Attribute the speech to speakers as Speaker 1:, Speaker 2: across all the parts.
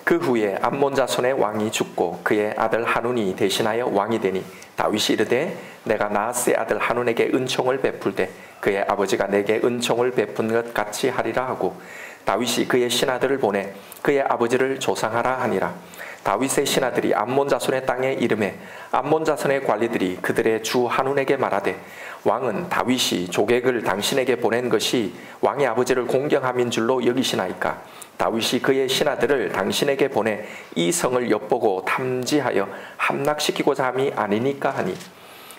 Speaker 1: 그 후에 암몬 자손의 왕이 죽고 그의 아들 한운이 대신하여 왕이 되니 다윗이 이르되 내가 나하스의 아들 한운에게 은총을 베풀되 그의 아버지가 내게 은총을 베푼 것 같이 하리라 하고 다윗이 그의 신하들을 보내 그의 아버지를 조상하라 하니라. 다윗의 신하들이 암몬 자손의 땅에 이르매 암몬 자손의 관리들이 그들의 주 한운에게 말하되 왕은 다윗이 조객을 당신에게 보낸 것이 왕의 아버지를 공경함인 줄로 여기시나이까. 다윗이 그의 신하들을 당신에게 보내 이 성을 엿보고 탐지하여 함락시키고자 함이 아니니까 하니.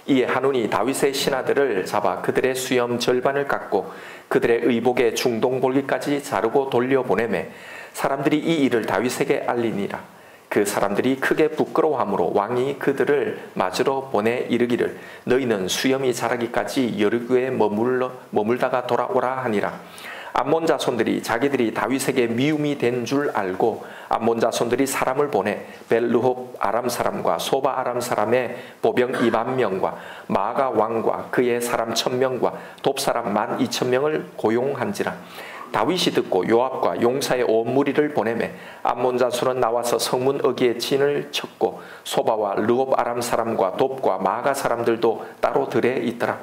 Speaker 1: 이에 한운이 다윗의 신하들을 잡아 그들의 수염 절반을 깎고 그들의 의복의 중동볼기까지 자르고 돌려보내매 사람들이 이 일을 다윗에게 알리니라. 그 사람들이 크게 부끄러워하므로 왕이 그들을 맞으러 보내 이르기를 너희는 수염이 자라기까지 여리고에 머물다가 돌아오라 하니라. 암몬 자손들이 자기들이 다윗에게 미움이 된 줄 알고 암몬 자손들이 사람을 보내 벨르홉 아람 사람과 소바 아람 사람의 보병 20,000명과 마가 왕과 그의 사람 1,000명과 돕 사람 12,000명을 고용한지라. 다윗이 듣고 요압과 용사의 온 무리를 보내매 암몬 자손은 나와서 성문 어기에 진을 쳤고 소바와 르홉 아람 사람과 돕과 마가 사람들도 따로 들에 있더라.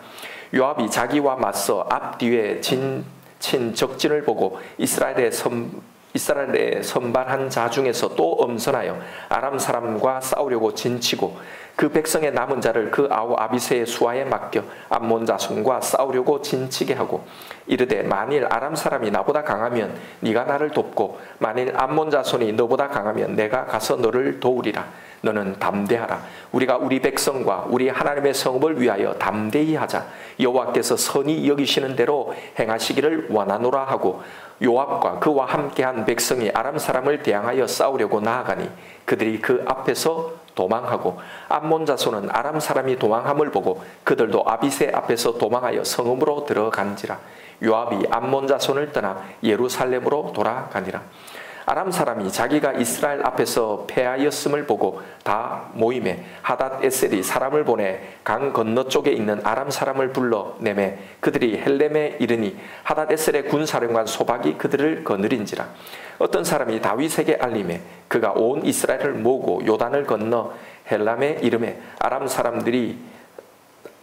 Speaker 1: 요압이 자기와 맞서 앞뒤에 친 적진을 보고 이스라엘의 선발한 자 중에서 또 엄선하여 아람 사람과 싸우려고 진치고 그 백성의 남은 자를 그 아우 아비새의 수하에 맡겨 암몬 자손과 싸우려고 진치게 하고 이르되 만일 아람 사람이 나보다 강하면 네가 나를 돕고 만일 암몬 자손이 너보다 강하면 내가 가서 너를 도우리라. 너는 담대하라. 우리가 우리 백성과 우리 하나님의 성읍을 위하여 담대히 하자. 여호와께서 선히 여기시는 대로 행하시기를 원하노라 하고 요압과 그와 함께한 백성이 아람 사람을 대항하여 싸우려고 나아가니 그들이 그 앞에서 도망하고 암몬 자손은 아람 사람이 도망함을 보고 그들도 아비새 앞에서 도망하여 성읍으로 들어간지라. 요압이 암몬 자손을 떠나 예루살렘으로 돌아가니라. 아람 사람이 자기가 이스라엘 앞에서 패하였음을 보고 다 모임에 하닷 에셀이 사람을 보내 강 건너쪽에 있는 아람 사람을 불러 내매 그들이 헬렘에 이르니 하닷 에셀의 군사령관 소박이 그들을 거느린지라. 어떤 사람이 다윗에게 알림해 그가 온 이스라엘을 모으고 요단을 건너 헬람에 이르매 아람 사람들이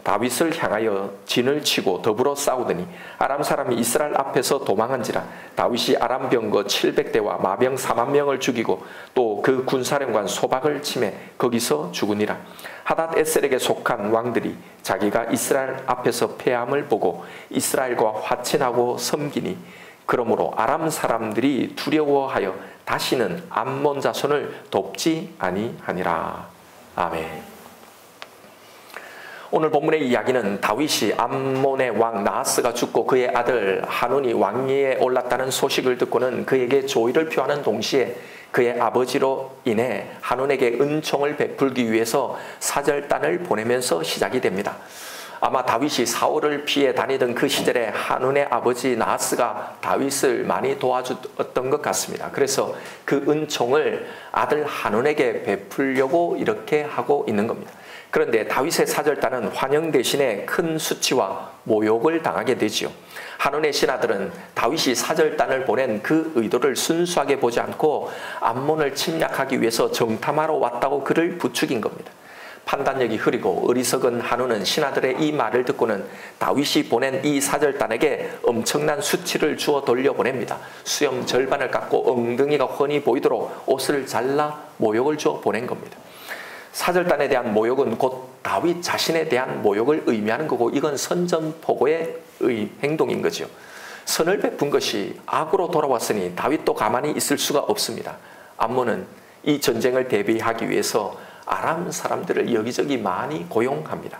Speaker 1: 다윗을 향하여 진을 치고 더불어 싸우더니 아람 사람이 이스라엘 앞에서 도망한지라. 다윗이 아람 병거 700대와 마병 40,000명을 죽이고 또 그 군사령관 소박을 치매 거기서 죽으니라. 하닷 에셀에게 속한 왕들이 자기가 이스라엘 앞에서 패함을 보고 이스라엘과 화친하고 섬기니 그러므로 아람 사람들이 두려워하여 다시는 암몬 자손을 돕지 아니하니라. 아멘. 오늘 본문의 이야기는 다윗이 암몬의 왕 나하스가 죽고 그의 아들 한운이 왕위에 올랐다는 소식을 듣고는 그에게 조의를 표하는 동시에 그의 아버지로 인해 한운에게 은총을 베풀기 위해서 사절단을 보내면서 시작이 됩니다. 아마 다윗이 사울을 피해 다니던 그 시절에 한운의 아버지 나하스가 다윗을 많이 도와주었던 것 같습니다. 그래서 그 은총을 아들 한운에게 베풀려고 이렇게 하고 있는 겁니다. 그런데 다윗의 사절단은 환영 대신에 큰 수치와 모욕을 당하게 되지요. 한운의 신하들은 다윗이 사절단을 보낸 그 의도를 순수하게 보지 않고 암몬을 침략하기 위해서 정탐하러 왔다고 그를 부추긴 겁니다. 판단력이 흐리고 어리석은 한운은 신하들의 이 말을 듣고는 다윗이 보낸 이 사절단에게 엄청난 수치를 주어 돌려보냅니다. 수염 절반을 깎고 엉덩이가 훤히 보이도록 옷을 잘라 모욕을 주어 보낸 겁니다. 사절단에 대한 모욕은 곧 다윗 자신에 대한 모욕을 의미하는 거고 이건 선전포고의 행동인 거죠. 선을 베푼 것이 악으로 돌아왔으니 다윗도 가만히 있을 수가 없습니다. 암몬은 이 전쟁을 대비하기 위해서 아람 사람들을 여기저기 많이 고용합니다.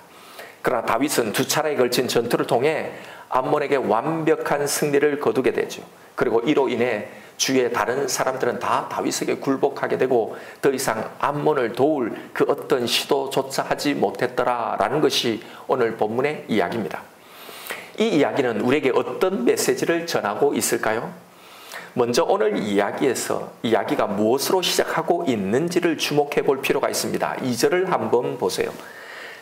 Speaker 1: 그러나 다윗은 두 차례에 걸친 전투를 통해 암몬에게 완벽한 승리를 거두게 되죠. 그리고 이로 인해 주위의 다른 사람들은 다 다윗에게 굴복하게 되고 더 이상 암몬을 도울 그 어떤 시도조차 하지 못했더라라는 것이 오늘 본문의 이야기입니다. 이 이야기는 우리에게 어떤 메시지를 전하고 있을까요? 먼저 오늘 이야기가 무엇으로 시작하고 있는지를 주목해 볼 필요가 있습니다. 2절을 한번 보세요.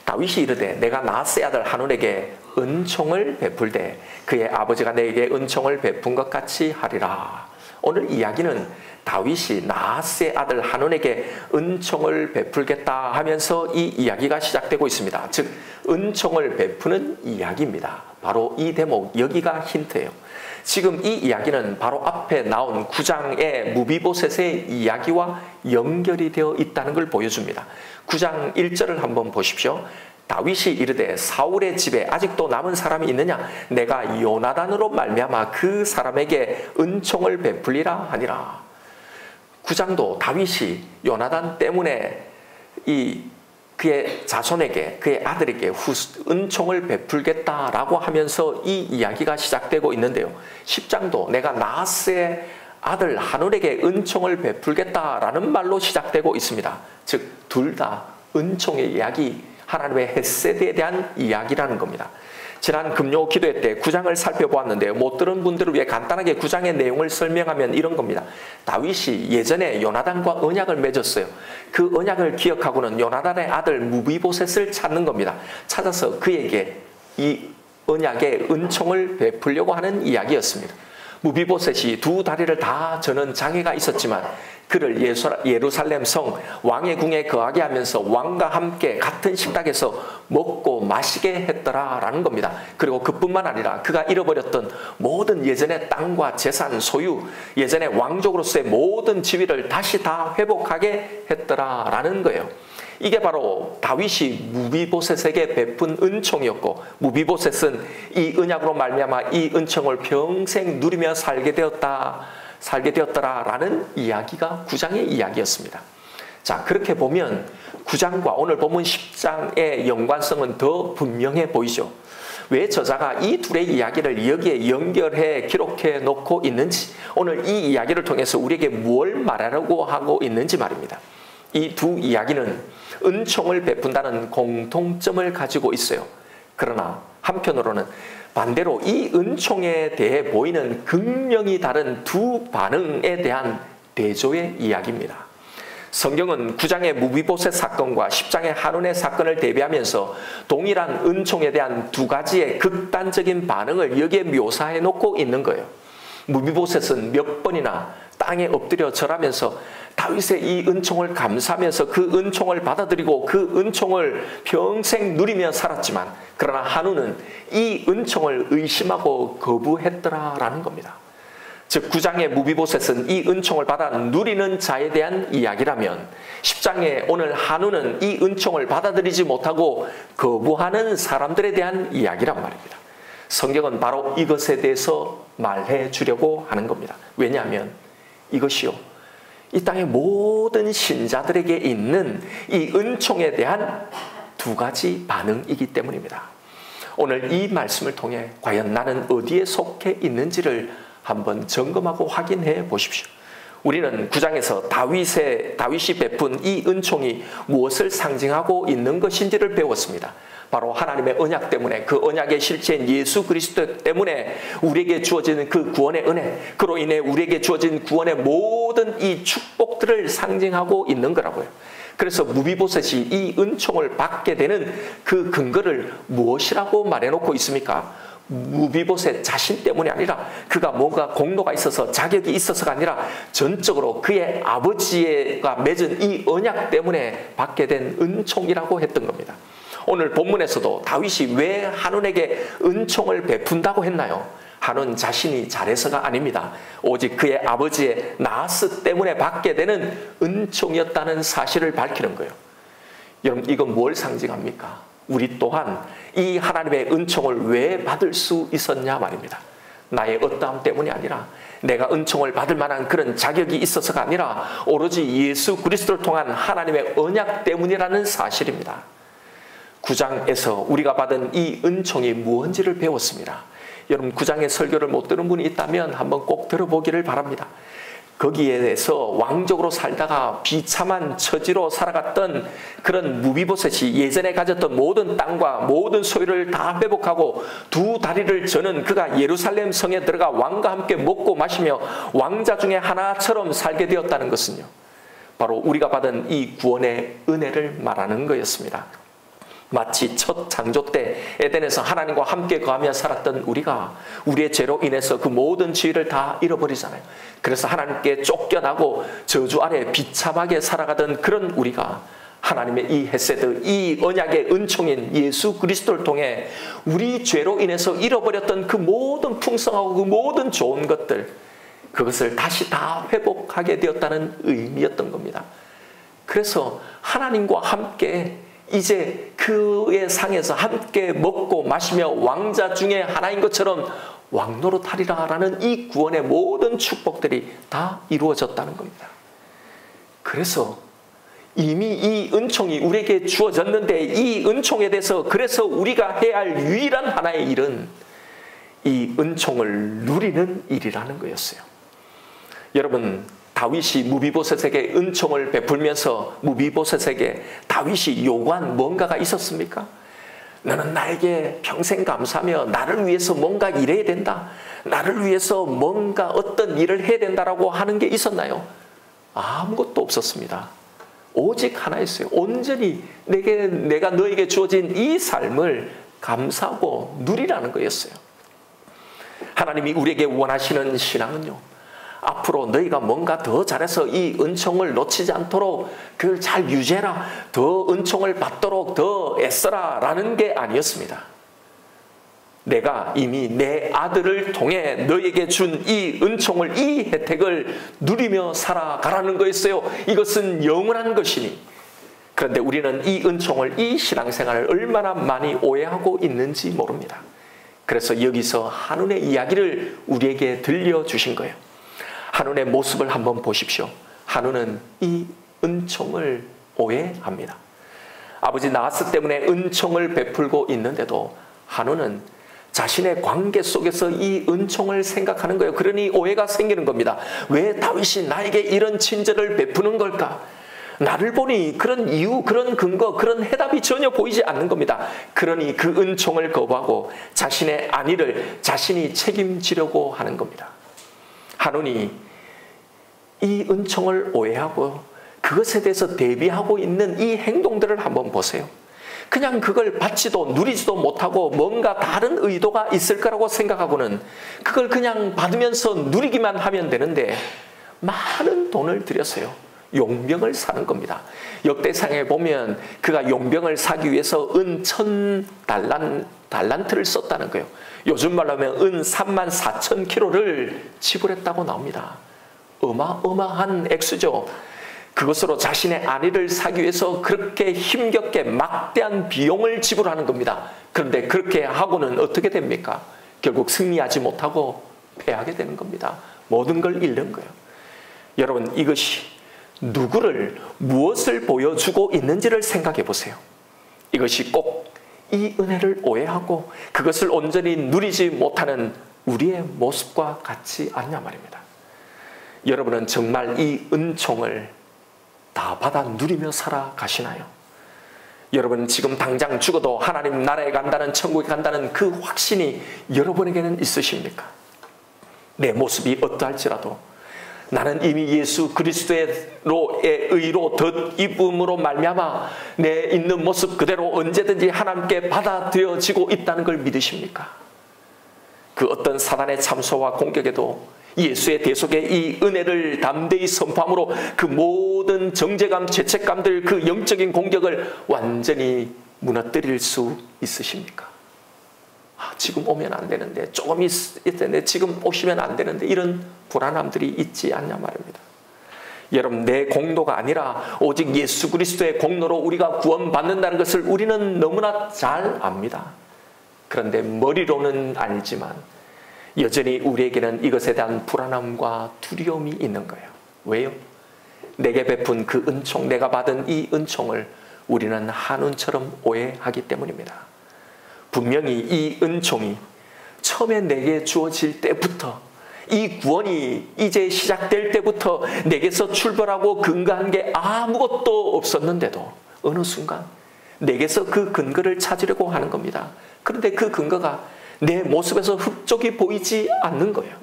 Speaker 1: 다윗이 이르되 내가 나하스의 아들 한운에게 은총을 베풀되 그의 아버지가 내게 은총을 베푼 것 같이 하리라. 오늘 이야기는 다윗이 나하스의 아들 한온에게 은총을 베풀겠다 하면서 이 이야기가 시작되고 있습니다. 즉 은총을 베푸는 이야기입니다. 바로 이 대목, 여기가 힌트예요. 지금 이 이야기는 바로 앞에 나온 9장의 무비보셋의 이야기와 연결이 되어 있다는 걸 보여줍니다. 9장 1절을 한번 보십시오. 다윗이 이르되 사울의 집에 아직도 남은 사람이 있느냐? 내가 요나단으로 말미암아 그 사람에게 은총을 베풀리라 하니라. 9장도 다윗이 요나단 때문에 그의 자손에게, 그의 아들에게 은총을 베풀겠다라고 하면서 이 이야기가 시작되고 있는데요. 10장도 내가 나하스의 아들 한온에게 은총을 베풀겠다라는 말로 시작되고 있습니다. 즉 둘 다 은총의 이야기, 하나님의 헤세드에 대한 이야기라는 겁니다. 지난 금요 기도회 때 9장을 살펴보았는데요. 못 들은 분들을 위해 간단하게 9장의 내용을 설명하면 이런 겁니다. 다윗이 예전에 요나단과 언약을 맺었어요. 그 언약을 기억하고는 요나단의 아들 무비보셋을 찾는 겁니다. 찾아서 그에게 이 언약의 은총을 베풀려고 하는 이야기였습니다. 무비보셋이 두 다리를 다 저는 장애가 있었지만 그를 예루살렘 성 왕의 궁에 거하게 하면서 왕과 함께 같은 식탁에서 먹고 마시게 했더라라는 겁니다. 그리고 그뿐만 아니라 그가 잃어버렸던 모든 예전의 땅과 재산, 소유, 예전의 왕족으로서의 모든 지위를 다시 다 회복하게 했더라라는 거예요. 이게 바로 다윗이 무비보셋에게 베푼 은총이었고, 무비보셋은 이 언약으로 말미암아 이 은총을 평생 누리며 살게 되었더라라는 이야기가 9장의 이야기였습니다. 자, 그렇게 보면 9장과 오늘 본문 10장의 연관성은 더 분명해 보이죠. 왜 저자가 이 둘의 이야기를 여기에 연결해 기록해 놓고 있는지, 오늘 이 이야기를 통해서 우리에게 뭘 말하려고 하고 있는지 말입니다. 이 두 이야기는 은총을 베푼다는 공통점을 가지고 있어요. 그러나 한편으로는 반대로 이 은총에 대해 보이는 극명히 다른 두 반응에 대한 대조의 이야기입니다. 성경은 9장의 무비보셋 사건과 10장의 한온의 사건을 대비하면서 동일한 은총에 대한 두 가지의 극단적인 반응을 여기에 묘사해 놓고 있는 거예요. 무비보셋은 몇 번이나 땅에 엎드려 절하면서 다윗의 이 은총을 감사하면서 그 은총을 받아들이고 그 은총을 평생 누리며 살았지만, 그러나 한온은 이 은총을 의심하고 거부했더라라는 겁니다. 즉 9장의 무비보셋은 이 은총을 받아 누리는 자에 대한 이야기라면 10장의 오늘 한온은 이 은총을 받아들이지 못하고 거부하는 사람들에 대한 이야기란 말입니다. 성경은 바로 이것에 대해서 말해 주려고 하는 겁니다. 왜냐하면 이것이요, 이 땅의 모든 신자들에게 있는 이 은총에 대한 두 가지 반응이기 때문입니다. 오늘 이 말씀을 통해 과연 나는 어디에 속해 있는지를 한번 점검하고 확인해 보십시오. 우리는 9장에서 다윗이 베푼 이 은총이 무엇을 상징하고 있는 것인지를 배웠습니다. 바로 하나님의 언약 때문에, 그 언약의 실체인 예수 그리스도 때문에 우리에게 주어지는 그 구원의 은혜, 그로 인해 우리에게 주어진 구원의 모든 이 축복들을 상징하고 있는 거라고요. 그래서 무비보셋이 이 은총을 받게 되는 그 근거를 무엇이라고 말해놓고 있습니까? 무비보셋 자신 때문이 아니라 그가 뭔가 공로가 있어서 자격이 있어서가 아니라 전적으로 그의 아버지가 맺은 이 언약 때문에 받게 된 은총이라고 했던 겁니다. 오늘 본문에서도 다윗이 왜 한온에게 은총을 베푼다고 했나요? 한온 자신이 잘해서가 아닙니다. 오직 그의 아버지의 나하스 때문에 받게 되는 은총이었다는 사실을 밝히는 거예요. 여러분, 이건 뭘 상징합니까? 우리 또한 이 하나님의 은총을 왜 받을 수 있었냐 말입니다. 나의 어떠함 때문이 아니라, 내가 은총을 받을 만한 그런 자격이 있어서가 아니라 오로지 예수 그리스도를 통한 하나님의 언약 때문이라는 사실입니다. 9장에서 우리가 받은 이 은총이 무엇인지를 배웠습니다. 여러분, 9장의 설교를 못 들은 분이 있다면 한번 꼭 들어보기를 바랍니다. 거기에 대해서 왕족으로 살다가 비참한 처지로 살아갔던 그런 무비보셋이 예전에 가졌던 모든 땅과 모든 소유를 다 회복하고 두 다리를 저는 그가 예루살렘 성에 들어가 왕과 함께 먹고 마시며 왕자 중에 하나처럼 살게 되었다는 것은요, 바로 우리가 받은 이 구원의 은혜를 말하는 거였습니다. 마치 첫 창조 때 에덴에서 하나님과 함께 거하며 살았던 우리가 우리의 죄로 인해서 그 모든 지위를 다 잃어버리잖아요. 그래서 하나님께 쫓겨나고 저주 아래 비참하게 살아가던 그런 우리가 하나님의 이 헤세드, 이 언약의 은총인 예수 그리스도를 통해 우리 죄로 인해서 잃어버렸던 그 모든 풍성하고 그 모든 좋은 것들, 그것을 다시 다 회복하게 되었다는 의미였던 겁니다. 그래서 하나님과 함께 이제 그의 상에서 함께 먹고 마시며 왕자 중에 하나인 것처럼 왕노릇하리라 라는 이 구원의 모든 축복들이 다 이루어졌다는 겁니다. 그래서 이미 이 은총이 우리에게 주어졌는데 이 은총에 대해서 그래서 우리가 해야 할 유일한 하나의 일은 이 은총을 누리는 일이라는 거였어요. 여러분, 다윗이 무비보셋에게 은총을 베풀면서 무비보셋에게 다윗이 요구한 뭔가가 있었습니까? 너는 나에게 평생 감사하며 나를 위해서 뭔가 일해야 된다. 나를 위해서 뭔가 어떤 일을 해야 된다라고 하는 게 있었나요? 아무것도 없었습니다. 오직 하나였어요. 온전히 내가 너에게 주어진 이 삶을 감사하고 누리라는 거였어요. 하나님이 우리에게 원하시는 신앙은요, 앞으로 너희가 뭔가 더 잘해서 이 은총을 놓치지 않도록 그걸 잘 유지해라, 더 은총을 받도록 더 애써라 라는 게 아니었습니다. 내가 이미 내 아들을 통해 너에게 준 이 은총을, 이 혜택을 누리며 살아가라는 거였어요. 이것은 영원한 것이니. 그런데 우리는 이 은총을, 이 신앙생활을 얼마나 많이 오해하고 있는지 모릅니다. 그래서 여기서 한운의 이야기를 우리에게 들려주신 거예요. 한운의 모습을 한번 보십시오. 한운은 이 은총을 오해합니다. 아버지 나하스 때문에 은총을 베풀고 있는데도 한운은 자신의 관계 속에서 이 은총을 생각하는 거예요. 그러니 오해가 생기는 겁니다. 왜 다윗이 나에게 이런 친절을 베푸는 걸까? 나를 보니 그런 이유, 그런 근거, 그런 해답이 전혀 보이지 않는 겁니다. 그러니 그 은총을 거부하고 자신의 안위를 자신이 책임지려고 하는 겁니다. 한운이 이 은총을 오해하고 그것에 대해서 대비하고 있는 이 행동들을 한번 보세요. 그냥 그걸 받지도 누리지도 못하고 뭔가 다른 의도가 있을 거라고 생각하고는 그걸 그냥 받으면서 누리기만 하면 되는데 많은 돈을 들였어요. 용병을 사는 겁니다. 역대상에 보면 그가 용병을 사기 위해서 은 1000달란트를 썼다는 거예요. 요즘 말로 하면 은 34,000kg를 지불했다고 나옵니다. 어마어마한 액수죠. 그것으로 자신의 안위를 사기 위해서 그렇게 힘겹게 막대한 비용을 지불하는 겁니다. 그런데 그렇게 하고는 어떻게 됩니까? 결국 승리하지 못하고 패하게 되는 겁니다. 모든 걸 잃는 거예요. 여러분, 이것이 누구를, 무엇을 보여주고 있는지를 생각해 보세요. 이것이 꼭 이 은혜를 오해하고 그것을 온전히 누리지 못하는 우리의 모습과 같지 않냐 말입니다. 여러분은 정말 이 은총을 다 받아 누리며 살아가시나요? 여러분은 지금 당장 죽어도 하나님 나라에 간다는, 천국에 간다는 그 확신이 여러분에게는 있으십니까? 내 모습이 어떠할지라도 나는 이미 예수 그리스도의 의로 덧입음으로 말미암아 내 있는 모습 그대로 언제든지 하나님께 받아들여지고 있다는 걸 믿으십니까? 그 어떤 사단의 참소와 공격에도 예수의 대속에 이 은혜를 담대히 선포함으로 그 모든 정죄감, 죄책감들, 그 영적인 공격을 완전히 무너뜨릴 수 있으십니까? 지금 오면 안 되는데, 조금 있는데 지금 오시면 안 되는데, 이런 불안함들이 있지 않냐 말입니다. 여러분, 내 공로가 아니라 오직 예수 그리스도의 공로로 우리가 구원받는다는 것을 우리는 너무나 잘 압니다. 그런데 머리로는 알지만 여전히 우리에게는 이것에 대한 불안함과 두려움이 있는 거예요. 왜요? 내게 베푼 그 은총, 내가 받은 이 은총을 우리는 한운처럼 오해하기 때문입니다. 분명히 이 은총이 처음에 내게 주어질 때부터, 이 구원이 이제 시작될 때부터 내게서 출발하고 근거한 게 아무것도 없었는데도 어느 순간 내게서 그 근거를 찾으려고 하는 겁니다. 그런데 그 근거가 내 모습에서 흡족이 보이지 않는 거예요.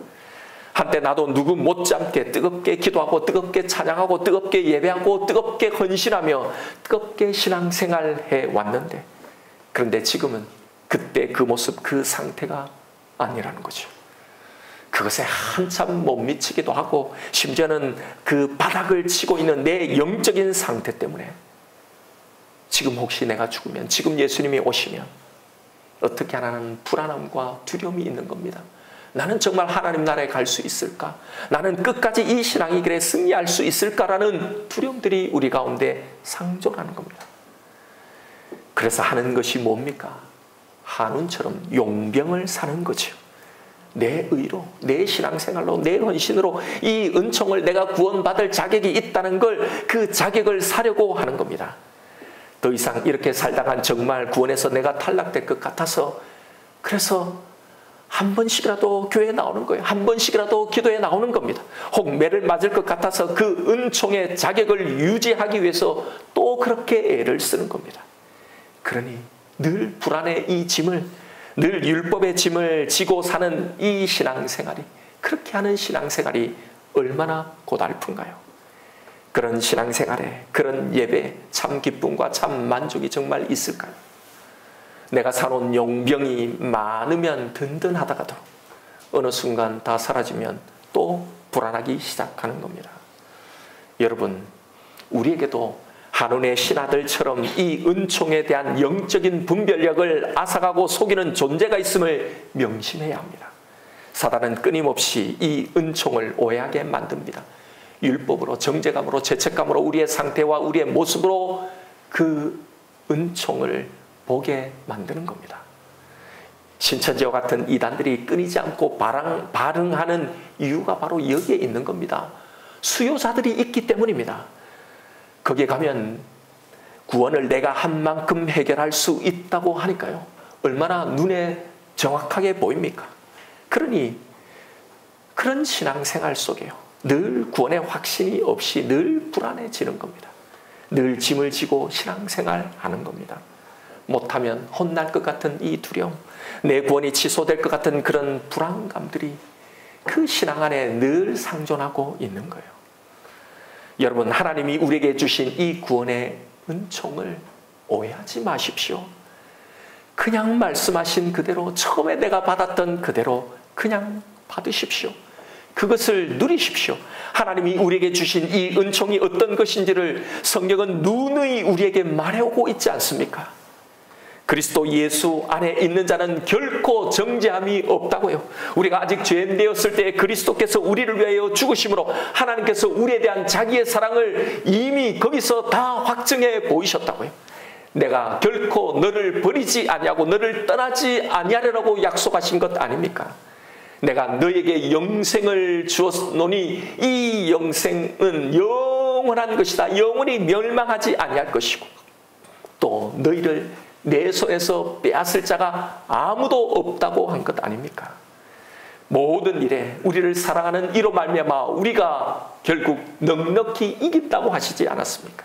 Speaker 1: 한때 나도 누구 못지않게 뜨겁게 기도하고 뜨겁게 찬양하고 뜨겁게 예배하고 뜨겁게 헌신하며 뜨겁게 신앙생활해 왔는데 그런데 지금은 그때 그 모습, 그 상태가 아니라는 거죠. 그것에 한참 못 미치기도 하고 심지어는 그 바닥을 치고 있는 내 영적인 상태 때문에 지금 혹시 내가 죽으면, 지금 예수님이 오시면 어떻게 하나는 불안함과 두려움이 있는 겁니다. 나는 정말 하나님 나라에 갈 수 있을까? 나는 끝까지 이 신앙의 길에 승리할 수 있을까라는 두려움들이 우리 가운데 상존하는 겁니다. 그래서 하는 것이 뭡니까? 한운처럼 용병을 사는 거죠. 내 의로, 내 신앙생활로, 내 헌신으로 이 은총을 내가 구원받을 자격이 있다는 걸, 그 자격을 사려고 하는 겁니다. 더 이상 이렇게 살다간 정말 구원에서 내가 탈락될 것 같아서, 그래서 한 번씩이라도 교회에 나오는 거예요. 한 번씩이라도 기도에 나오는 겁니다. 혹 매를 맞을 것 같아서 그 은총의 자격을 유지하기 위해서 또 그렇게 애를 쓰는 겁니다. 그러니 늘 불안의 이 짐을, 늘 율법의 짐을 지고 사는 이 신앙생활이, 그렇게 하는 신앙생활이 얼마나 고달픈가요? 그런 신앙생활에, 그런 예배에 참 기쁨과 참 만족이 정말 있을까요? 내가 사놓은 용병이 많으면 든든하다가도 어느 순간 다 사라지면 또 불안하기 시작하는 겁니다. 여러분, 우리에게도 한운의 신하들처럼 이 은총에 대한 영적인 분별력을 앗아가고 속이는 존재가 있음을 명심해야 합니다. 사단은 끊임없이 이 은총을 오해하게 만듭니다. 율법으로, 정죄감으로, 죄책감으로, 우리의 상태와 우리의 모습으로 그 은총을 보게 만드는 겁니다. 신천지와 같은 이단들이 끊이지 않고 발흥하는 이유가 바로 여기에 있는 겁니다. 수요자들이 있기 때문입니다. 거기에 가면 구원을 내가 한 만큼 해결할 수 있다고 하니까요. 얼마나 눈에 정확하게 보입니까? 그러니 그런 신앙생활 속에요. 늘 구원의 확신이 없이 늘 불안해지는 겁니다. 늘 짐을 지고 신앙생활하는 겁니다. 못하면 혼날 것 같은 이 두려움, 내 구원이 취소될 것 같은 그런 불안감들이 그 신앙 안에 늘 상존하고 있는 거예요. 여러분, 하나님이 우리에게 주신 이 구원의 은총을 오해하지 마십시오. 그냥 말씀하신 그대로, 처음에 내가 받았던 그대로 그냥 받으십시오. 그것을 누리십시오. 하나님이 우리에게 주신 이 은총이 어떤 것인지를 성경은 누누이 우리에게 말해오고 있지 않습니까? 그리스도 예수 안에 있는 자는 결코 정죄함이 없다고요. 우리가 아직 죄인 되었을 때 그리스도께서 우리를 위하여 죽으심으로 하나님께서 우리에 대한 자기의 사랑을 이미 거기서 다 확증해 보이셨다고요. 내가 결코 너를 버리지 아니하고 너를 떠나지 아니하리라고 약속하신 것 아닙니까? 내가 너에게 영생을 주었노니 이 영생은 영원한 것이다. 영원히 멸망하지 아니할 것이고, 또 너희를 내 손에서 빼앗을 자가 아무도 없다고 한 것 아닙니까? 모든 일에 우리를 사랑하는 이로 말미암아 우리가 결국 넉넉히 이긴다고 하시지 않았습니까?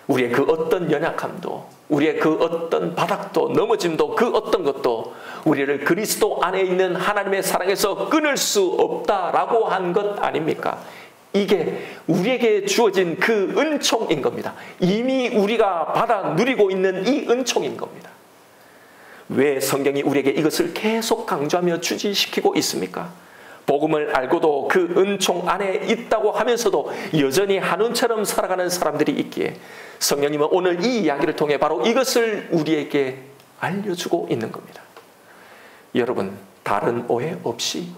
Speaker 1: 우리의 그 어떤 연약함도, 우리의 그 어떤 바닥도, 넘어짐도, 그 어떤 것도 우리를 그리스도 안에 있는 하나님의 사랑에서 끊을 수 없다라고 한 것 아닙니까? 이게 우리에게 주어진 그 은총인 겁니다. 이미 우리가 받아 누리고 있는 이 은총인 겁니다. 왜 성경이 우리에게 이것을 계속 강조하며 주지시키고 있습니까? 복음을 알고도 그 은총 안에 있다고 하면서도 여전히 한운처럼 살아가는 사람들이 있기에 성령님은 오늘 이 이야기를 통해 바로 이것을 우리에게 알려주고 있는 겁니다. 여러분, 다른 오해 없이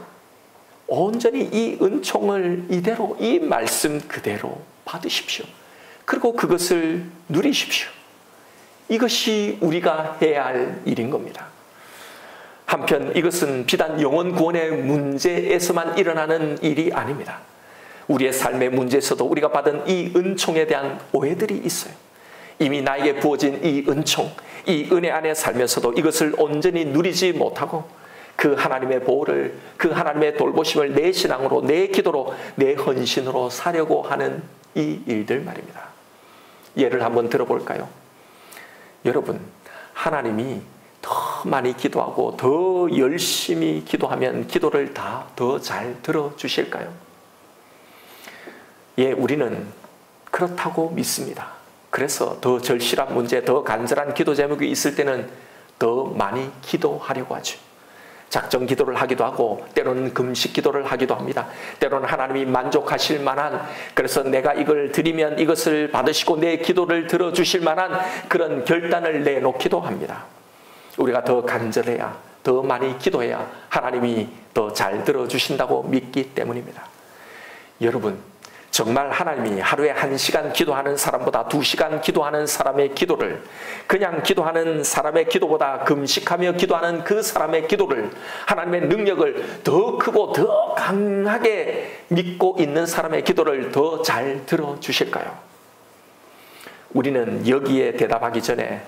Speaker 1: 온전히 이 은총을 이대로, 이 말씀 그대로 받으십시오. 그리고 그것을 누리십시오. 이것이 우리가 해야 할 일인 겁니다. 한편 이것은 비단 영혼 구원의 문제에서만 일어나는 일이 아닙니다. 우리의 삶의 문제에서도 우리가 받은 이 은총에 대한 오해들이 있어요. 이미 나에게 부어진 이 은총, 이 은혜 안에 살면서도 이것을 온전히 누리지 못하고 그 하나님의 보호를, 그 하나님의 돌보심을 내 신앙으로, 내 기도로, 내 헌신으로 사려고 하는 이 일들 말입니다. 예를 한번 들어볼까요? 여러분, 하나님이 더 많이 기도하고 더 열심히 기도하면 기도를 다 더 잘 들어주실까요? 예, 우리는 그렇다고 믿습니다. 그래서 더 절실한 문제, 더 간절한 기도 제목이 있을 때는 더 많이 기도하려고 하죠. 작정 기도를 하기도 하고 때로는 금식 기도를 하기도 합니다. 때로는 하나님이 만족하실 만한, 그래서 내가 이걸 드리면 이것을 받으시고 내 기도를 들어주실 만한 그런 결단을 내놓기도 합니다. 우리가 더 간절해야, 더 많이 기도해야 하나님이 더 잘 들어주신다고 믿기 때문입니다. 여러분, 정말 하나님이 하루에 1시간 기도하는 사람보다 2시간 기도하는 사람의 기도를, 그냥 기도하는 사람의 기도보다 금식하며 기도하는 그 사람의 기도를, 하나님의 능력을 더 크고 더 강하게 믿고 있는 사람의 기도를 더 잘 들어주실까요? 우리는 여기에 대답하기 전에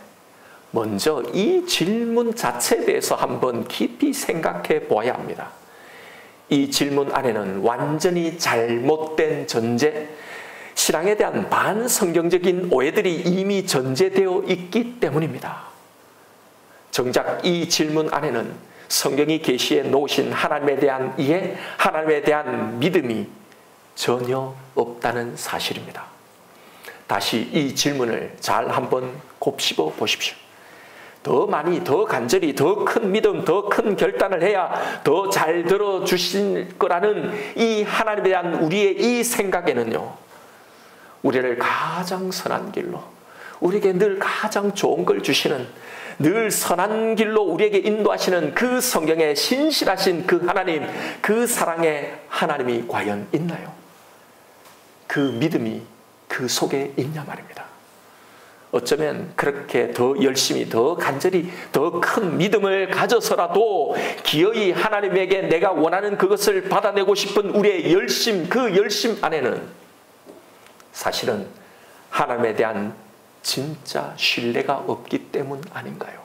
Speaker 1: 먼저 이 질문 자체에 대해서 한번 깊이 생각해 보아야 합니다. 이 질문 안에는 완전히 잘못된 전제, 신앙에 대한 반성경적인 오해들이 이미 전제되어 있기 때문입니다. 정작 이 질문 안에는 성경이 계시해 놓으신 하나님에 대한 이해, 하나님에 대한 믿음이 전혀 없다는 사실입니다. 다시 이 질문을 잘 한번 곱씹어 보십시오. 더 많이, 더 간절히, 더 큰 믿음, 더 큰 결단을 해야 더 잘 들어주실 거라는 이 하나님에 대한 우리의 이 생각에는요, 우리를 가장 선한 길로, 우리에게 늘 가장 좋은 걸 주시는, 늘 선한 길로 우리에게 인도하시는 그 성경에 신실하신 그 하나님, 그 사랑의 하나님이 과연 있나요? 그 믿음이 그 속에 있냐 말입니다. 어쩌면 그렇게 더 열심히, 더 간절히, 더 큰 믿음을 가져서라도 기어이 하나님에게 내가 원하는 그것을 받아내고 싶은 우리의 열심, 그 열심 안에는 사실은 하나님에 대한 진짜 신뢰가 없기 때문 아닌가요?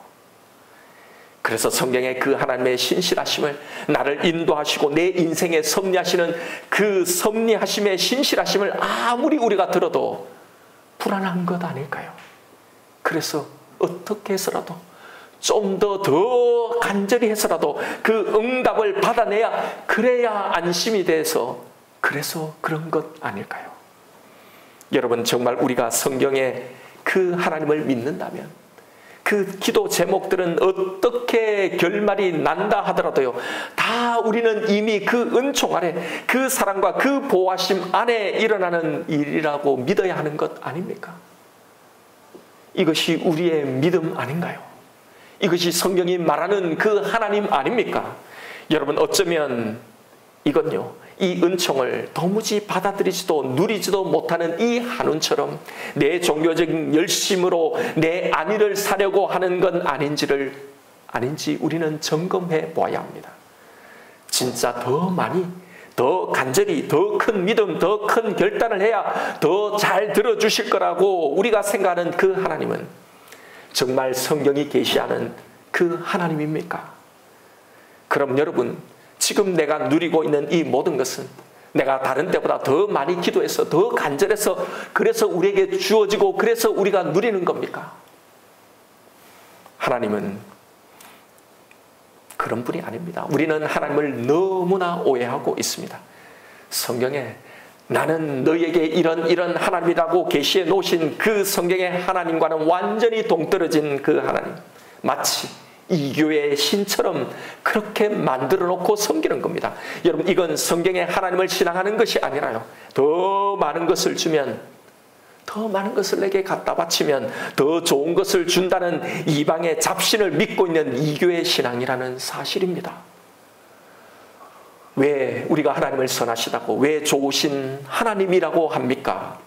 Speaker 1: 그래서 성경의 그 하나님의 신실하심을, 나를 인도하시고 내 인생에 섭리하시는 그 섭리하심의 신실하심을 아무리 우리가 들어도 불안한 것 아닐까요? 그래서 어떻게 해서라도 좀 더 간절히 해서라도 그 응답을 받아내야, 그래야 안심이 돼서, 그래서 그런 것 아닐까요? 여러분, 정말 우리가 성경에 그 하나님을 믿는다면 그 기도 제목들은 어떻게 결말이 난다 하더라도요, 다 우리는 이미 그 은총 아래, 그 사랑과 그 보호하심 안에 일어나는 일이라고 믿어야 하는 것 아닙니까? 이것이 우리의 믿음 아닌가요? 이것이 성경이 말하는 그 하나님 아닙니까? 여러분, 어쩌면 이건요, 이 은총을 도무지 받아들이지도 누리지도 못하는 이 한운처럼 내 종교적인 열심으로 내 안위를 사려고 하는 건 아닌지 우리는 점검해 보아야 합니다. 진짜 더 많이, 더 간절히, 더 큰 믿음, 더 큰 결단을 해야 더 잘 들어주실 거라고 우리가 생각하는 그 하나님은 정말 성경이 계시하는 그 하나님입니까? 그럼 여러분, 지금 내가 누리고 있는 이 모든 것은 내가 다른 때보다 더 많이 기도해서, 더 간절해서, 그래서 우리에게 주어지고 그래서 우리가 누리는 겁니까? 하나님은 그런 분이 아닙니다. 우리는 하나님을 너무나 오해하고 있습니다. 성경에 나는 너에게 이런 하나님이라고 계시해 놓으신 그 성경의 하나님과는 완전히 동떨어진 그 하나님, 마치 이교의 신처럼 그렇게 만들어 놓고 섬기는 겁니다. 여러분, 이건 성경의 하나님을 신앙하는 것이 아니라요, 더 많은 것을 주면, 더 많은 것을 내게 갖다 바치면 더 좋은 것을 준다는 이방의 잡신을 믿고 있는 이교의 신앙이라는 사실입니다. 왜 우리가 하나님을 선하시다고, 왜 좋으신 하나님이라고 합니까?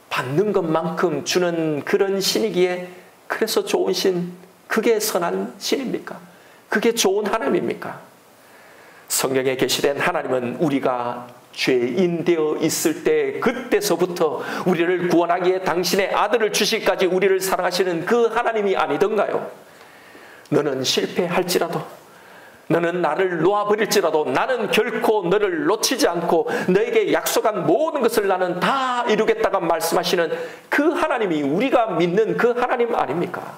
Speaker 1: 받는 것만큼 주는 그런 신이기에 그래서 좋은 신, 그게 선한 신입니까? 그게 좋은 하나님입니까? 성경에 계시된 하나님은 우리가 죄인 되어 있을 때 그때서부터 우리를 구원하기에 당신의 아들을 주시기까지 우리를 사랑하시는 그 하나님이 아니던가요? 너는 실패할지라도, 너는 나를 놓아버릴지라도 나는 결코 너를 놓치지 않고 너에게 약속한 모든 것을 나는 다 이루겠다가 말씀하시는 그 하나님이 우리가 믿는 그 하나님 아닙니까?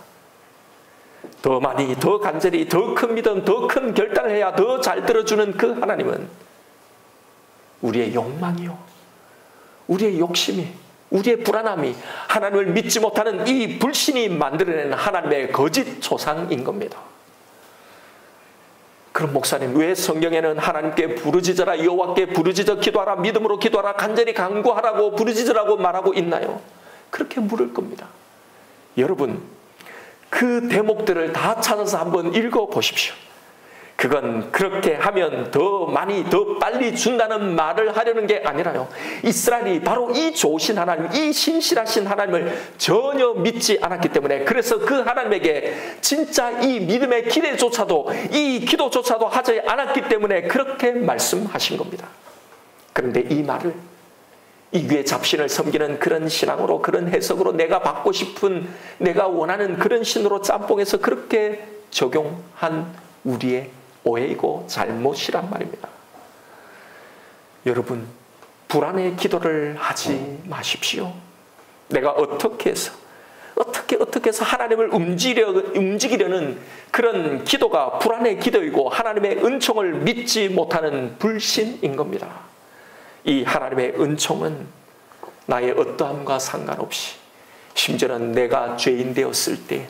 Speaker 1: 더 많이, 더 간절히, 더 큰 믿음, 더 큰 결단을 해야 더 잘 들어주는 그 하나님은 우리의 욕망이요, 우리의 욕심이, 우리의 불안함이 하나님을 믿지 못하는 이 불신이 만들어낸 하나님의 거짓 조상인 겁니다. 그럼 목사님, 왜 성경에는 하나님께 부르짖어라, 여호와께 부르짖어 기도하라, 믿음으로 기도하라, 간절히 간구하라고 부르짖으라고 말하고 있나요? 그렇게 물을 겁니다. 여러분, 그 대목들을 다 찾아서 한번 읽어보십시오. 그건 그렇게 하면 더 많이, 더 빨리 준다는 말을 하려는 게 아니라요. 이스라엘이 바로 이 좋으신 하나님, 이 신실하신 하나님을 전혀 믿지 않았기 때문에, 그래서 그 하나님에게 진짜 이 믿음의 기대조차도, 이 기도조차도 하지 않았기 때문에 그렇게 말씀하신 겁니다. 그런데 이 말을 이 위에 잡신을 섬기는 그런 신앙으로, 그런 해석으로, 내가 받고 싶은, 내가 원하는 그런 신으로 짬뽕해서 그렇게 적용한 우리의 오해이고 잘못이란 말입니다. 여러분, 불안의 기도를 하지 마십시오. 내가 어떻게 해서 하나님을 움직이려는 그런 기도가 불안의 기도이고 하나님의 은총을 믿지 못하는 불신인 겁니다. 이 하나님의 은총은 나의 어떠함과 상관없이, 심지어는 내가 죄인 되었을 때,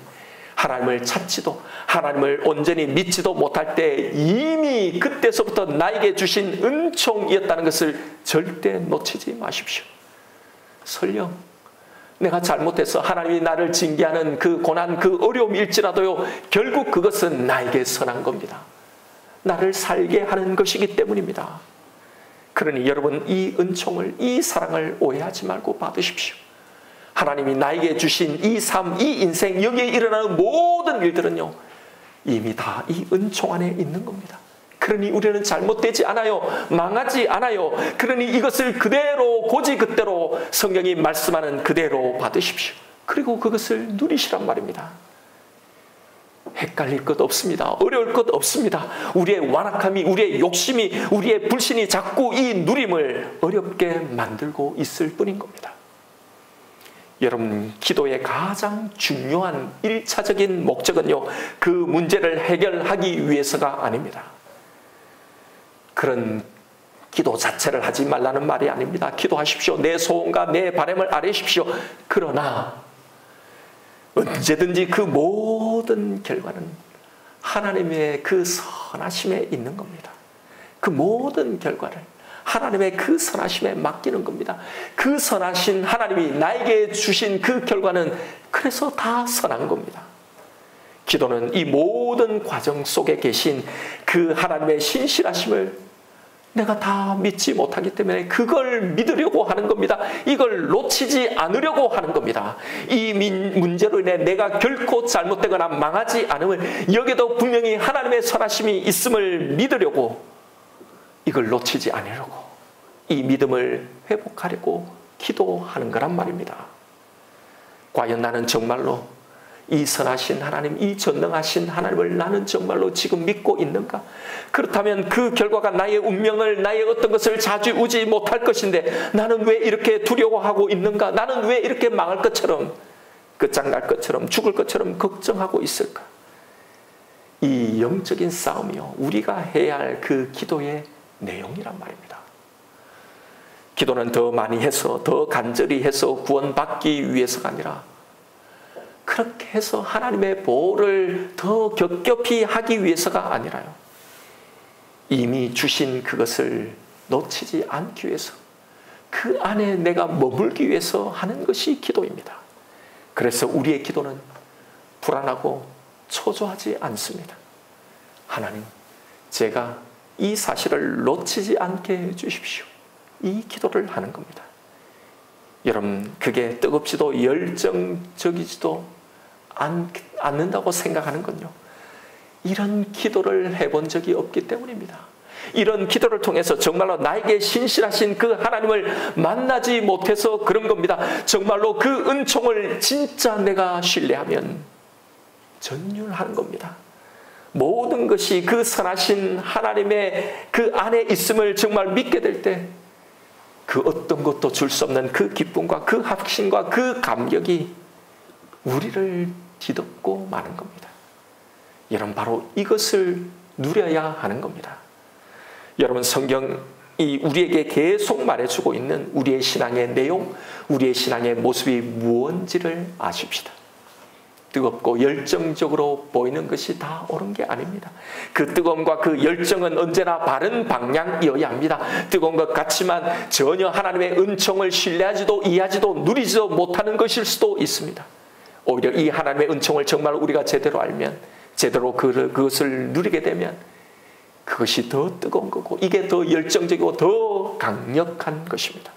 Speaker 1: 하나님을 찾지도, 하나님을 온전히 믿지도 못할 때 이미 그때서부터 나에게 주신 은총이었다는 것을 절대 놓치지 마십시오. 설령 내가 잘못해서 하나님이 나를 징계하는 그 고난, 그 어려움일지라도요, 결국 그것은 나에게 선한 겁니다. 나를 살게 하는 것이기 때문입니다. 그러니 여러분, 이 은총을, 이 사랑을 오해하지 말고 받으십시오. 하나님이 나에게 주신 이 삶, 이 인생, 여기에 일어나는 모든 일들은요, 이미 다 이 은총 안에 있는 겁니다. 그러니 우리는 잘못되지 않아요. 망하지 않아요. 그러니 이것을 그대로, 고지 그대로 성경이 말씀하는 그대로 받으십시오. 그리고 그것을 누리시란 말입니다. 헷갈릴 것 없습니다. 어려울 것 없습니다. 우리의 완악함이, 우리의 욕심이, 우리의 불신이 자꾸 이 누림을 어렵게 만들고 있을 뿐인 겁니다. 여러분, 기도의 가장 중요한 1차적인 목적은요, 그 문제를 해결하기 위해서가 아닙니다. 그런 기도 자체를 하지 말라는 말이 아닙니다. 기도하십시오. 내 소원과 내 바람을 아뢰십시오. 그러나 언제든지 그 모든 결과는 하나님의 그 선하심에 있는 겁니다. 그 모든 결과를 하나님의 그 선하심에 맡기는 겁니다. 그 선하신 하나님이 나에게 주신 그 결과는 그래서 다 선한 겁니다. 기도는 이 모든 과정 속에 계신 그 하나님의 신실하심을 내가 다 믿지 못하기 때문에 그걸 믿으려고 하는 겁니다. 이걸 놓치지 않으려고 하는 겁니다. 이 문제로 인해 내가 결코 잘못되거나 망하지 않음을, 여기도 분명히 하나님의 선하심이 있음을 믿으려고, 이걸 놓치지 않으려고, 이 믿음을 회복하려고 기도하는 거란 말입니다. 과연 나는 정말로 이 선하신 하나님, 이 전능하신 하나님을 나는 정말로 지금 믿고 있는가? 그렇다면 그 결과가 나의 운명을, 나의 어떤 것을 좌지우지 못할 것인데 나는 왜 이렇게 두려워하고 있는가? 나는 왜 이렇게 망할 것처럼, 끝장날 것처럼, 죽을 것처럼 걱정하고 있을까? 이 영적인 싸움이요, 우리가 해야 할 그 기도의 내용이란 말입니다. 기도는 더 많이 해서, 더 간절히 해서 구원받기 위해서가 아니라, 그렇게 해서 하나님의 보호를 더 겹겹이 하기 위해서가 아니라요, 이미 주신 그것을 놓치지 않기 위해서, 그 안에 내가 머물기 위해서 하는 것이 기도입니다. 그래서 우리의 기도는 불안하고 초조하지 않습니다. 하나님, 제가 이 사실을 놓치지 않게 해주십시오. 이 기도를 하는 겁니다. 여러분, 그게 뜨겁지도 열정적이지도 않는다고 생각하는 건요, 이런 기도를 해본 적이 없기 때문입니다. 이런 기도를 통해서 정말로 나에게 신실하신 그 하나님을 만나지 못해서 그런 겁니다. 정말로 그 은총을 진짜 내가 신뢰하면 전율하는 겁니다. 모든 것이 그 선하신 하나님의 그 안에 있음을 정말 믿게 될 때, 그 어떤 것도 줄 수 없는 그 기쁨과 그 확신과 그 감격이 우리를 뒤덮고 마는 겁니다. 여러분, 바로 이것을 누려야 하는 겁니다. 여러분, 성경 이 우리에게 계속 말해주고 있는 우리의 신앙의 내용, 우리의 신앙의 모습이 무언지를 아십시다. 뜨겁고 열정적으로 보이는 것이 다 옳은 게 아닙니다. 그 뜨거움과 그 열정은 언제나 바른 방향이어야 합니다. 뜨거운 것 같지만 전혀 하나님의 은총을 신뢰하지도 이해하지도 누리지도 못하는 것일 수도 있습니다. 오히려 이 하나님의 은총을 정말 우리가 제대로 알면, 제대로 그것을 누리게 되면 그것이 더 뜨거운 거고 이게 더 열정적이고 더 강력한 것입니다.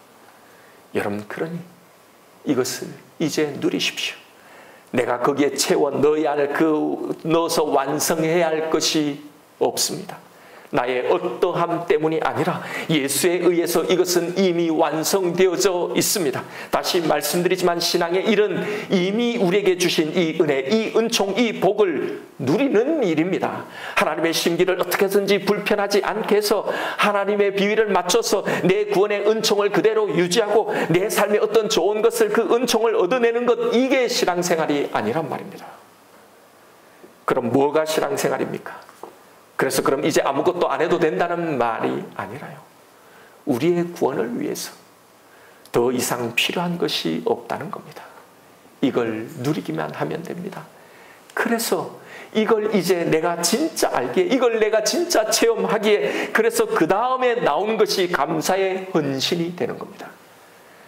Speaker 1: 여러분, 그러니 이것을 이제 누리십시오. 내가 거기에 채워 넣어야 할 넣어서 완성해야 할 것이 없습니다. 나의 어떠함 때문이 아니라 예수에 의해서 이것은 이미 완성되어져 있습니다. 다시 말씀드리지만 신앙의 일은 이미 우리에게 주신 이 은혜, 이 은총, 이 복을 누리는 일입니다. 하나님의 심기를 어떻게든지 불편하지 않게 해서 하나님의 비위를 맞춰서 내 구원의 은총을 그대로 유지하고 내 삶에 어떤 좋은 것을, 그 은총을 얻어내는 것, 이게 신앙생활이 아니란 말입니다. 그럼 뭐가 신앙생활입니까? 그래서 그럼 이제 아무것도 안 해도 된다는 말이 아니라요. 우리의 구원을 위해서 더 이상 필요한 것이 없다는 겁니다. 이걸 누리기만 하면 됩니다. 그래서 이걸 이제 내가 진짜 알기에, 이걸 내가 진짜 체험하기에, 그래서 그 다음에 나오는 것이 감사의 헌신이 되는 겁니다.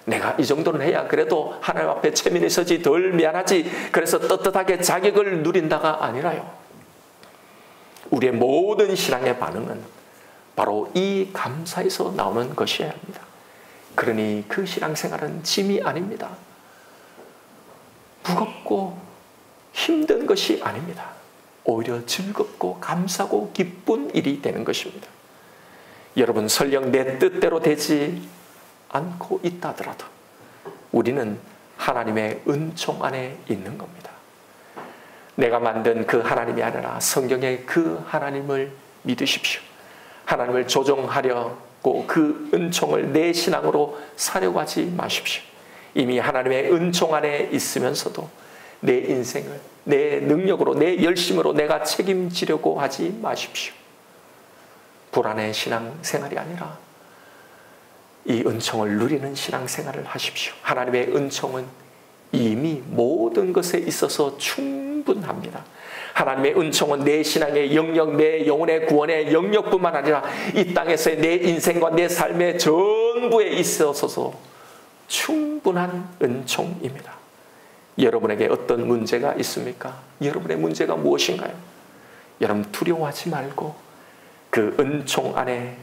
Speaker 1: 내가 이 정도는 해야 그래도 하나님 앞에 체면이 서지 덜 미안하지, 그래서 떳떳하게 자격을 누린다가 아니라요. 우리의 모든 신앙의 반응은 바로 이 감사에서 나오는 것이어야 합니다. 그러니 그 신앙생활은 짐이 아닙니다. 무겁고 힘든 것이 아닙니다. 오히려 즐겁고 감사고 기쁜 일이 되는 것입니다. 여러분, 설령 내 뜻대로 되지 않고 있다 하더라도 우리는 하나님의 은총 안에 있는 겁니다. 내가 만든 그 하나님이 아니라 성경의 그 하나님을 믿으십시오. 하나님을 조종하려고 그 은총을 내 신앙으로 사려고 하지 마십시오. 이미 하나님의 은총 안에 있으면서도 내 인생을 내 능력으로, 내 열심으로 내가 책임지려고 하지 마십시오. 불안의 신앙생활이 아니라 이 은총을 누리는 신앙생활을 하십시오. 하나님의 은총은 이미 모든 것에 있어서 충분합니다. 하나님의 은총은 내 신앙의 영역, 내 영혼의 구원의 영역뿐만 아니라 이 땅에서의 내 인생과 내 삶의 전부에 있어서 충분한 은총입니다. 여러분에게 어떤 문제가 있습니까? 여러분의 문제가 무엇인가요? 여러분, 두려워하지 말고 그 은총 안에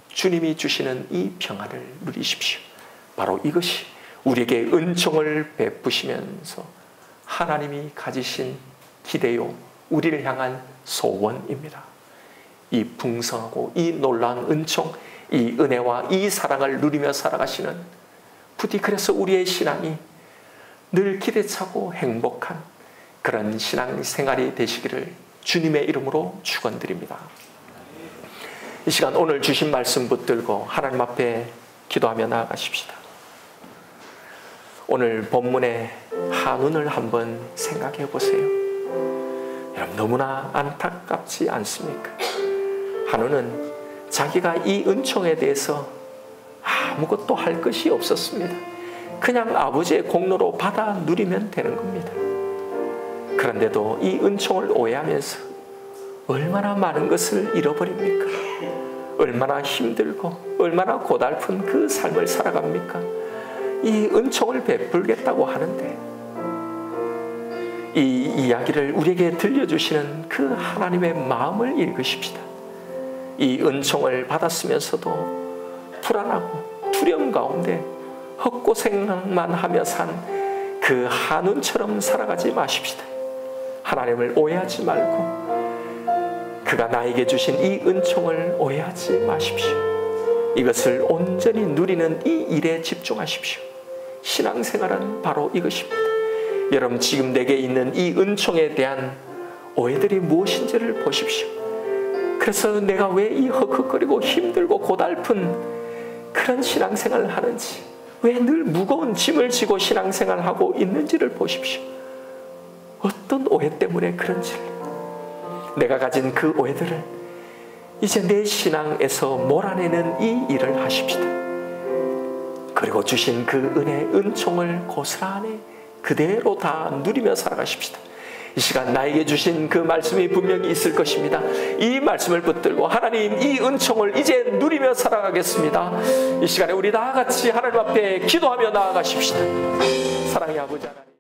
Speaker 1: 주님이 주시는 이 평안을 누리십시오. 바로 이것이 우리에게 은총을 베푸시면서 하나님이 가지신 기대요, 우리를 향한 소원입니다. 이 풍성하고 이 놀라운 은총, 이 은혜와 이 사랑을 누리며 살아가시는, 부디 그래서 우리의 신앙이 늘 기대차고 행복한 그런 신앙생활이 되시기를 주님의 이름으로 축원드립니다. 이 시간 오늘 주신 말씀 붙들고 하나님 앞에 기도하며 나아가십시다. 오늘 본문의 한운을 한번 생각해 보세요. 여러분, 너무나 안타깝지 않습니까? 한운은 자기가 이 은총에 대해서 아무것도 할 것이 없었습니다. 그냥 아버지의 공로로 받아 누리면 되는 겁니다. 그런데도 이 은총을 오해하면서 얼마나 많은 것을 잃어버립니까? 얼마나 힘들고 얼마나 고달픈 그 삶을 살아갑니까? 이 은총을 베풀겠다고 하는데, 이 이야기를 우리에게 들려주시는 그 하나님의 마음을 읽으십시다. 이 은총을 받았으면서도 불안하고 두려움 가운데 헛고생만 하며 산 그 한운처럼 살아가지 마십시다. 하나님을 오해하지 말고 그가 나에게 주신 이 은총을 오해하지 마십시오. 이것을 온전히 누리는 이 일에 집중하십시오. 신앙생활은 바로 이것입니다. 여러분, 지금 내게 있는 이 은총에 대한 오해들이 무엇인지를 보십시오. 그래서 내가 왜 이 헉헉거리고 힘들고 고달픈 그런 신앙생활을 하는지, 왜 늘 무거운 짐을 지고 신앙생활을 하고 있는지를 보십시오. 어떤 오해 때문에 그런지를, 내가 가진 그 오해들을 이제 내 신앙에서 몰아내는 이 일을 하십시다. 그리고 주신 그 은혜, 은총을 고스란히 그대로 다 누리며 살아가십시다. 이 시간 나에게 주신 그 말씀이 분명히 있을 것입니다. 이 말씀을 붙들고 하나님 이 은총을 이제 누리며 살아가겠습니다. 이 시간에 우리 다 같이 하나님 앞에 기도하며 나아가십시다. 사랑의 아버지 하나님.